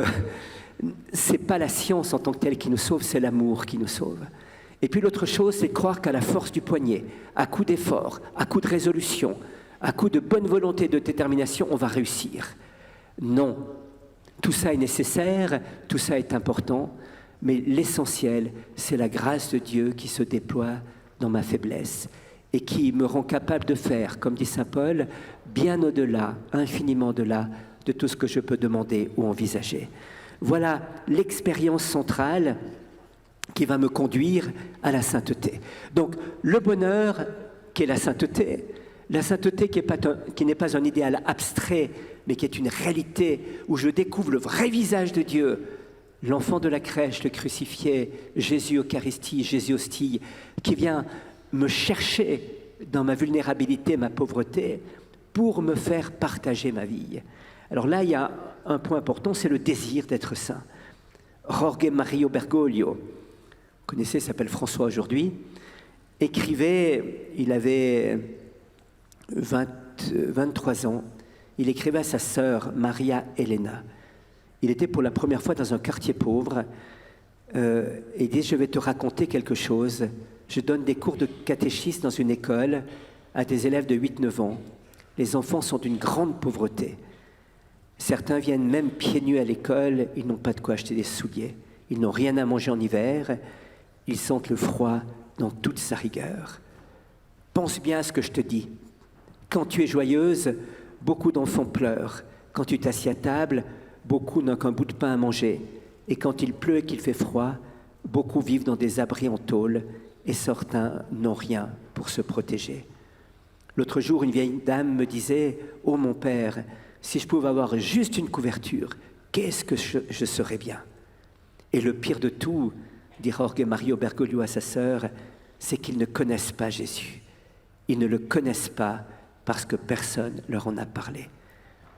c'est pas la science en tant que telle qui nous sauve, c'est l'amour qui nous sauve. Et puis l'autre chose, c'est croire qu'à la force du poignet, à coup d'effort, à coup de résolution, à coup de bonne volonté et de détermination, on va réussir. Non, tout ça est nécessaire, tout ça est important, mais l'essentiel, c'est la grâce de Dieu qui se déploie dans ma faiblesse et qui me rend capable de faire, comme dit saint Paul, bien au-delà, infiniment au-delà de tout ce que je peux demander ou envisager. Voilà l'expérience centrale qui va me conduire à la sainteté. Donc, le bonheur, qui est la sainteté qui n'est pas un idéal abstrait, mais qui est une réalité où je découvre le vrai visage de Dieu, l'enfant de la crèche, le crucifié, Jésus Eucharistie, Jésus hostie, qui vient me chercher dans ma vulnérabilité, ma pauvreté, pour me faire partager ma vie. Alors là, il y a un point important, c'est le désir d'être saint. Jorge Mario Bergoglio, vous connaissez, il s'appelle François aujourd'hui, écrivait, il avait 23 ans, il écrivait à sa sœur Maria Elena. Il était pour la première fois dans un quartier pauvre et il dit, je vais te raconter quelque chose. Je donne des cours de catéchisme dans une école à des élèves de 8-9 ans. Les enfants sont d'une grande pauvreté. Certains viennent même pieds nus à l'école, ils n'ont pas de quoi acheter des souliers. Ils n'ont rien à manger en hiver, ils sentent le froid dans toute sa rigueur. Pense bien à ce que je te dis. Quand tu es joyeuse, beaucoup d'enfants pleurent. Quand tu t'assieds à table, beaucoup n'ont qu'un bout de pain à manger. Et quand il pleut et qu'il fait froid, beaucoup vivent dans des abris en tôle et certains n'ont rien pour se protéger. L'autre jour, une vieille dame me disait « Oh mon père, si je pouvais avoir juste une couverture, qu'est-ce que je serais bien ?» Et le pire de tout, dit Jorge Mario Bergoglio à sa sœur, c'est qu'ils ne connaissent pas Jésus. Ils ne le connaissent pas parce que personne leur en a parlé.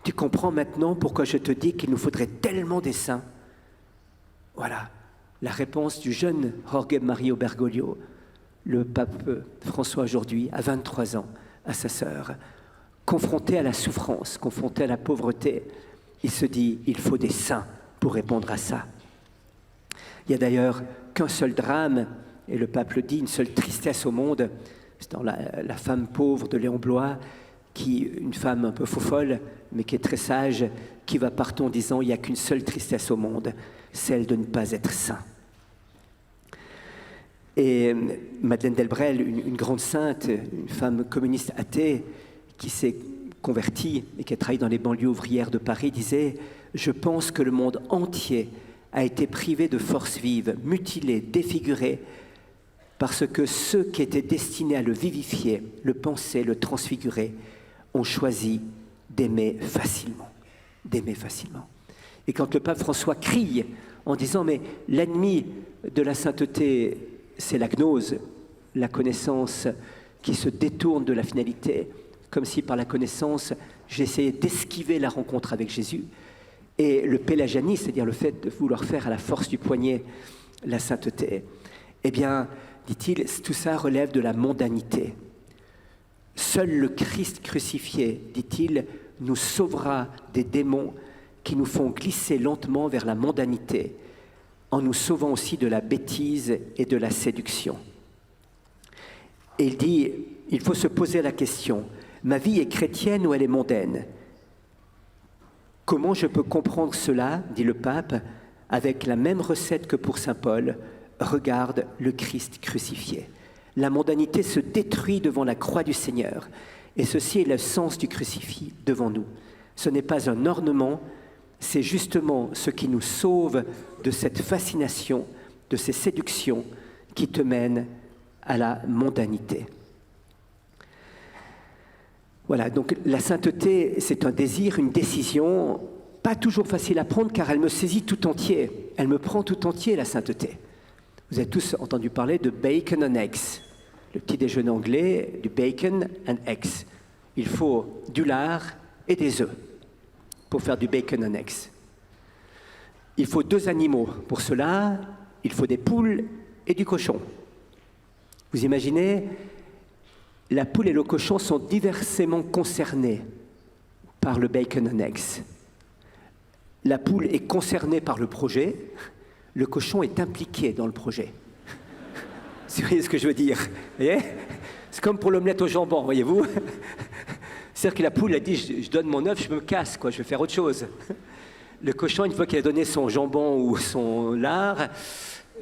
Tu comprends maintenant pourquoi je te dis qu'il nous faudrait tellement des saints? Voilà la réponse du jeune Jorge Mario Bergoglio, le pape François aujourd'hui, à 23 ans, à sa sœur. Confronté à la souffrance, confronté à la pauvreté, il se dit, il faut des saints pour répondre à ça. Il n'y a d'ailleurs qu'un seul drame, et le pape le dit, une seule tristesse au monde, c'est dans la femme pauvre de Léon Bloy, une femme un peu faux-folle, mais qui est très sage, qui va partout en disant, il n'y a qu'une seule tristesse au monde, celle de ne pas être saint. Et Madeleine Delbrel, une grande sainte, une femme communiste athée, qui s'est convertie et qui a travaillé dans les banlieues ouvrières de Paris, disait « Je pense que le monde entier a été privé de force vive, mutilé, défiguré, parce que ceux qui étaient destinés à le vivifier, le penser, le transfigurer, ont choisi d'aimer facilement. D'aimer facilement. » Et quand le pape François crie en disant « Mais l'ennemi de la sainteté, c'est la gnose, la connaissance qui se détourne de la finalité, comme si par la connaissance, j'essayais d'esquiver la rencontre avec Jésus. Et le pélagianisme, c'est-à-dire le fait de vouloir faire à la force du poignet la sainteté, eh bien, dit-il, tout ça relève de la mondanité. Seul le Christ crucifié, dit-il, nous sauvera des démons qui nous font glisser lentement vers la mondanité, en nous sauvant aussi de la bêtise et de la séduction. Et il dit, il faut se poser la question, ma vie est chrétienne ou elle est mondaine? Comment je peux comprendre cela, dit le pape, avec la même recette que pour saint Paul, regarde le Christ crucifié. La mondanité se détruit devant la croix du Seigneur, et ceci est le sens du crucifix devant nous. Ce n'est pas un ornement, c'est justement ce qui nous sauve de cette fascination, de ces séductions qui te mènent à la mondanité. Voilà, donc la sainteté, c'est un désir, une décision, pas toujours facile à prendre car elle me saisit tout entier. Elle me prend tout entier, la sainteté. Vous avez tous entendu parler de bacon and eggs, le petit déjeuner anglais, du bacon and eggs. Il faut du lard et des œufs pour faire du bacon and eggs. Il faut 2 animaux pour cela, il faut des poules et du cochon. Vous imaginez, la poule et le cochon sont diversement concernés par le bacon and eggs. La poule est concernée par le projet, le cochon est impliqué dans le projet. Vous voyez ce que je veux dire? C'est comme pour l'omelette au jambon, voyez-vous? C'est-à-dire que la poule a dit, je donne mon œuf, je me casse, quoi, je vais faire autre chose. Le cochon, une fois qu'il a donné son jambon ou son lard,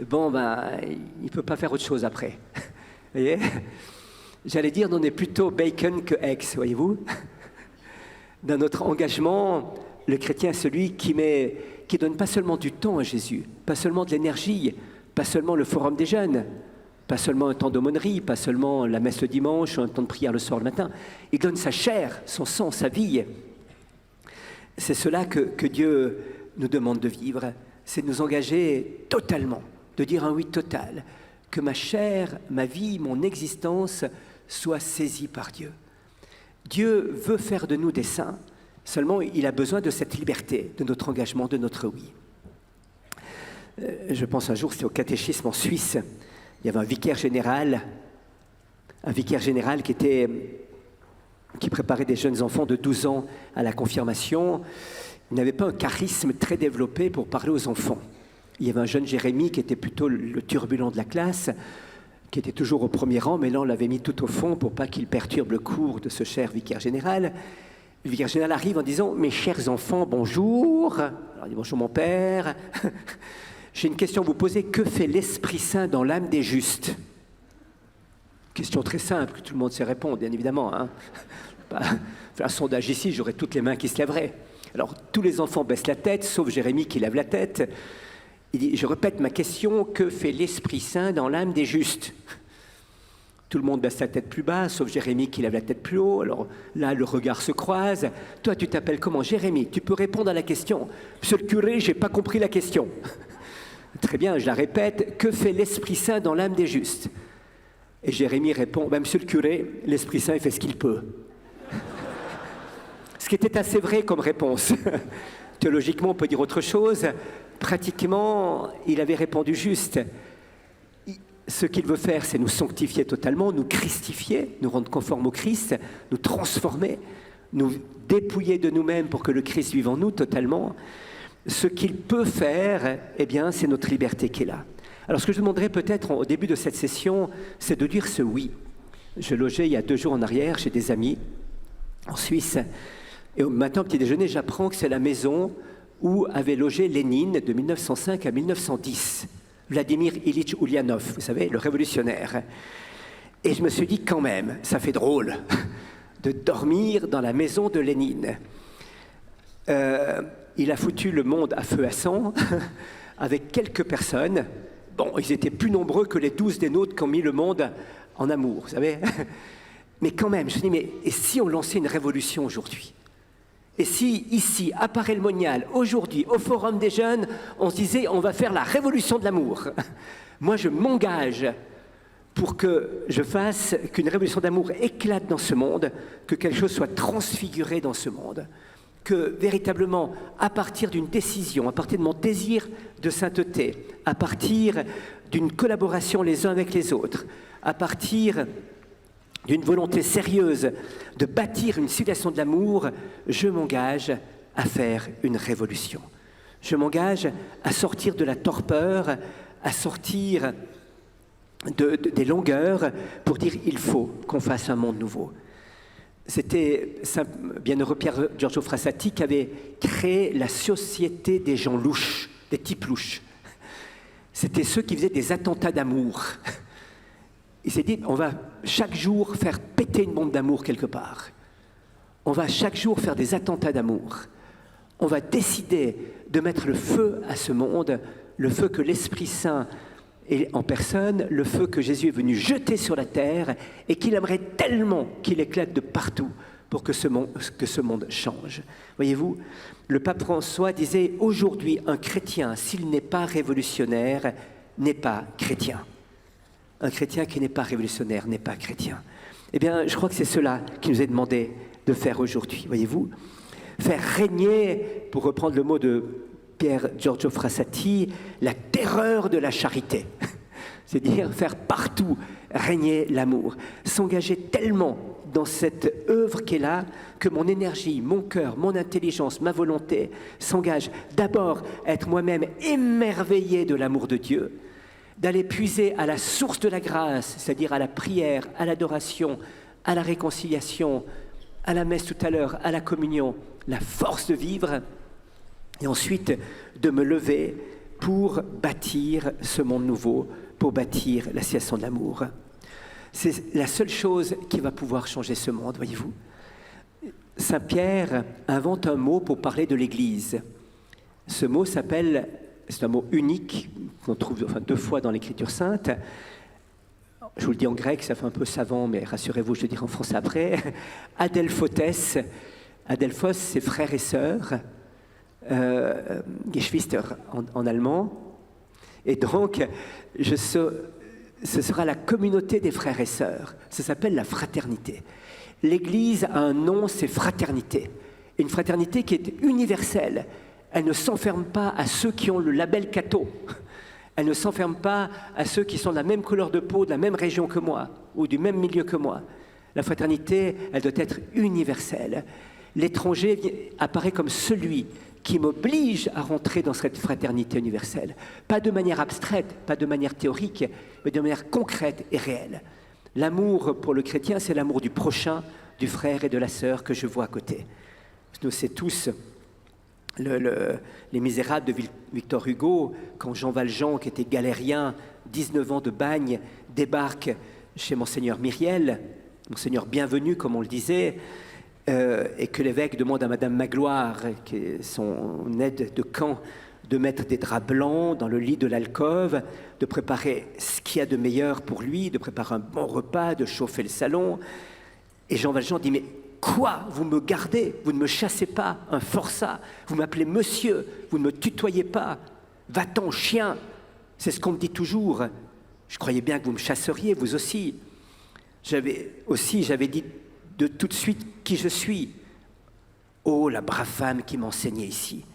bon, il ne peut pas faire autre chose après. Vous voyez? J'allais dire, on est plutôt bacon que eggs, voyez-vous? Dans notre engagement, le chrétien est celui qui donne pas seulement du temps à Jésus, pas seulement de l'énergie, pas seulement le forum des jeunes, pas seulement un temps d'aumônerie, pas seulement la messe le dimanche, un temps de prière le soir, le matin. Il donne sa chair, son sang, sa vie. C'est cela que Dieu nous demande de vivre, c'est de nous engager totalement, de dire un oui total, que ma chair, ma vie, mon existence soit saisie par Dieu. Dieu veut faire de nous des saints, seulement il a besoin de cette liberté, de notre engagement, de notre oui. Je pense un jour, c'était au catéchisme en Suisse, il y avait un vicaire général qui préparait des jeunes enfants de 12 ans à la confirmation. Il n'avait pas un charisme très développé pour parler aux enfants. Il y avait un jeune Jérémie qui était plutôt le turbulent de la classe, qui était toujours au premier rang, mais là on l'avait mis tout au fond pour pas qu'il perturbe le cours de ce cher vicaire général. Le vicaire général arrive en disant « Mes chers enfants, bonjour !» Alors il dit « Bonjour mon père !» J'ai une question à vous poser. Que fait l'Esprit Saint dans l'âme des justes? Question très simple, que tout le monde sait répondre, bien évidemment. Faire un sondage ici, j'aurais toutes les mains qui se lèveraient. Alors, tous les enfants baissent la tête, sauf Jérémie qui lève la tête. Il dit, je répète ma question, que fait l'Esprit Saint dans l'âme des justes? Tout le monde baisse la tête plus bas, sauf Jérémie qui lève la tête plus haut. Alors là, le regard se croise. Toi, tu t'appelles comment? Jérémie, tu peux répondre à la question. Monsieur le curé, j'ai pas compris la question. Très bien, je la répète, que fait l'Esprit Saint dans l'âme des justes? Et Jérémie répond, monsieur le curé, l'Esprit Saint, il fait ce qu'il peut. Ce qui était assez vrai comme réponse. Théologiquement, on peut dire autre chose. Pratiquement, il avait répondu juste. Ce qu'il veut faire, c'est nous sanctifier totalement, nous christifier, nous rendre conformes au Christ, nous transformer, nous dépouiller de nous-mêmes pour que le Christ vive en nous totalement. Ce qu'il peut faire, eh bien, c'est notre liberté qui est là. Alors, ce que je demanderais peut-être au début de cette session, c'est de dire ce oui. Je logeais il y a 2 jours en arrière chez des amis en Suisse. Et au matin, au petit déjeuner, j'apprends que c'est la maison où avait logé Lénine de 1905 à 1910. Vladimir Ilitch Ulyanov, vous savez, le révolutionnaire. Et je me suis dit, quand même, ça fait drôle de dormir dans la maison de Lénine. Il a foutu le monde à feu à sang avec quelques personnes. Bon, ils étaient plus nombreux que les 12 des nôtres qui ont mis le monde en amour, vous savez. Mais quand même, je me dis, mais et si on lançait une révolution aujourd'hui? Et si, ici, à Paray-le-Monial, aujourd'hui, au Forum des Jeunes, on se disait, on va faire la révolution de l'amour. Moi, je m'engage pour que je fasse qu'une révolution d'amour éclate dans ce monde, que quelque chose soit transfiguré dans ce monde, que véritablement, à partir d'une décision, à partir de mon désir de sainteté, à partir d'une collaboration les uns avec les autres, à partir d'une volonté sérieuse de bâtir une civilisation de l'amour, je m'engage à faire une révolution. Je m'engage à sortir de la torpeur, à sortir des longueurs pour dire il faut qu'on fasse un monde nouveau. C'était bienheureux Pierre Giorgio Frassati qui avait créé la société des gens louches, des types louches. C'était ceux qui faisaient des attentats d'amour. Il s'est dit, on va chaque jour faire péter une bombe d'amour quelque part. On va chaque jour faire des attentats d'amour. On va décider de mettre le feu à ce monde, le feu que l'Esprit Saint est en personne, le feu que Jésus est venu jeter sur la terre et qu'il aimerait tellement qu'il éclate de partout pour que ce monde change. Voyez-vous, le pape François disait, aujourd'hui, un chrétien, s'il n'est pas révolutionnaire, n'est pas chrétien. Un chrétien qui n'est pas révolutionnaire n'est pas chrétien. Eh bien, je crois que c'est cela qui nous est demandé de faire aujourd'hui, voyez-vous. Faire régner, pour reprendre le mot de Pierre Giorgio Frassati, la terreur de la charité. C'est-à-dire faire partout régner l'amour. S'engager tellement dans cette œuvre qui est là, que mon énergie, mon cœur, mon intelligence, ma volonté s'engagent d'abord à être moi-même émerveillé de l'amour de Dieu, d'aller puiser à la source de la grâce, c'est-à-dire à la prière, à l'adoration, à la réconciliation, à la messe tout à l'heure, à la communion, la force de vivre, et ensuite de me lever pour bâtir ce monde nouveau, pour bâtir la civilisation de l'amour. C'est la seule chose qui va pouvoir changer ce monde, voyez-vous. Saint Pierre invente un mot pour parler de l'Église. Ce mot s'appelle, c'est un mot unique qu'on trouve 2 fois dans l'Écriture sainte. Je vous le dis en grec, ça fait un peu savant, mais rassurez-vous, je le dirai en français après. Adelphotes. Adelphos, c'est frères et sœurs. Geschwister en allemand. Et donc, ce sera la communauté des frères et sœurs. Ça s'appelle la fraternité. L'Église a un nom, c'est fraternité. Une fraternité qui est universelle. Elle ne s'enferme pas à ceux qui ont le label catho. Elle ne s'enferme pas à ceux qui sont de la même couleur de peau, de la même région que moi, ou du même milieu que moi. La fraternité, elle doit être universelle. L'étranger apparaît comme celui qui m'oblige à rentrer dans cette fraternité universelle. Pas de manière abstraite, pas de manière théorique, mais de manière concrète et réelle. L'amour pour le chrétien, c'est l'amour du prochain, du frère et de la sœur que je vois à côté. Nous, c'est tous les Misérables de Victor Hugo, quand Jean Valjean, qui était galérien, 19 ans de bagne, débarque chez Monseigneur Myriel, Monseigneur bienvenu, comme on le disait, et que l'évêque demande à Madame Magloire, qui est son aide de camp, de mettre des draps blancs dans le lit de l'alcôve, de préparer ce qu'il y a de meilleur pour lui, de préparer un bon repas, de chauffer le salon. Et Jean Valjean dit, mais quoi, vous me gardez, vous ne me chassez pas, un forçat, vous m'appelez monsieur, vous ne me tutoyez pas, va-t'en chien, C'est ce qu'on me dit toujours. Je croyais bien que vous me chasseriez, vous aussi. J'avais dit de tout de suite qui je suis. Oh, la brave femme qui m'enseignait ici.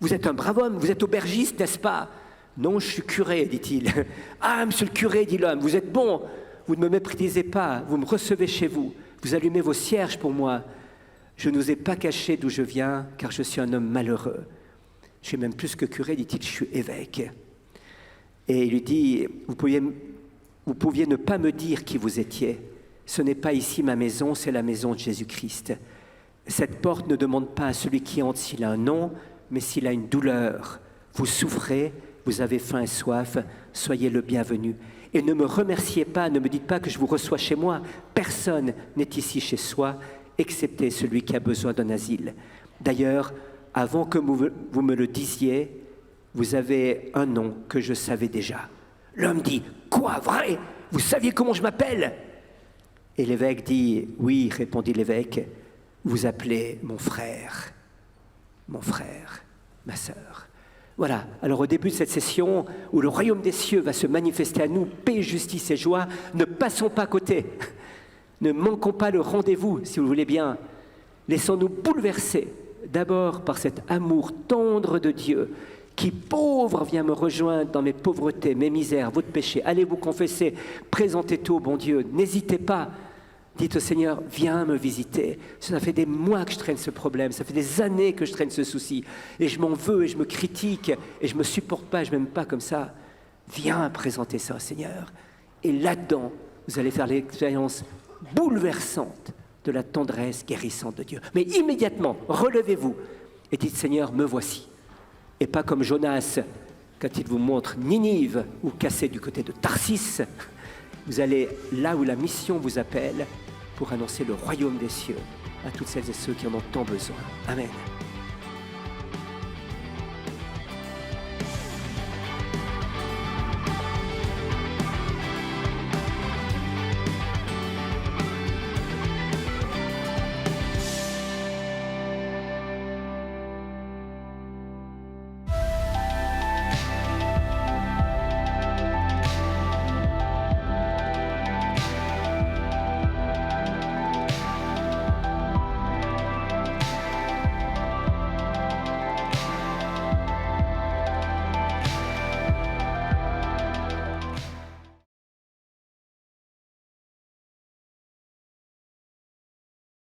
Vous êtes un brave homme, vous êtes aubergiste, n'est-ce pas? Non, je suis curé, dit-il. Ah, monsieur le curé, dit l'homme, vous êtes bon. Vous ne me méprisez pas, vous me recevez chez vous. Vous allumez vos cierges pour moi. Je ne vous ai pas caché d'où je viens, car je suis un homme malheureux. Je suis même plus que curé, dit-il, je suis évêque. Et il lui dit, vous pouviez ne pas me dire qui vous étiez. Ce n'est pas ici ma maison, c'est la maison de Jésus-Christ. Cette porte ne demande pas à celui qui entre s'il a un nom, mais s'il a une douleur. Vous souffrez, vous avez faim et soif, soyez le bienvenu. Et ne me remerciez pas, ne me dites pas que je vous reçois chez moi. Personne n'est ici chez soi, excepté celui qui a besoin d'un asile. D'ailleurs, avant que vous me le disiez, vous avez un nom que je savais déjà. L'homme dit, quoi, vrai? Vous saviez comment je m'appelle? Et l'évêque dit, oui, répondit l'évêque, vous appelez mon frère, ma sœur. Voilà, alors au début de cette session où le royaume des cieux va se manifester à nous, paix, justice et joie, ne passons pas à côté, ne manquons pas le rendez-vous, si vous le voulez bien. Laissons-nous bouleverser d'abord par cet amour tendre de Dieu qui, pauvre, vient me rejoindre dans mes pauvretés, mes misères, votre péché. Allez vous confesser, présentez tout au bon Dieu, n'hésitez pas. Dites au Seigneur, viens me visiter. Ça fait des mois que je traîne ce problème, ça fait des années que je traîne ce souci. Et je m'en veux, et je me critique, et je ne me supporte pas, je ne m'aime pas comme ça. Viens présenter ça au Seigneur. Et là-dedans, vous allez faire l'expérience bouleversante de la tendresse guérissante de Dieu. Mais immédiatement, relevez-vous et dites, Seigneur, me voici. Et pas comme Jonas, quand il vous montre Ninive ou cassé du côté de Tarsis. Vous allez là où la mission vous appelle pour annoncer le royaume des cieux à toutes celles et ceux qui en ont tant besoin. Amen.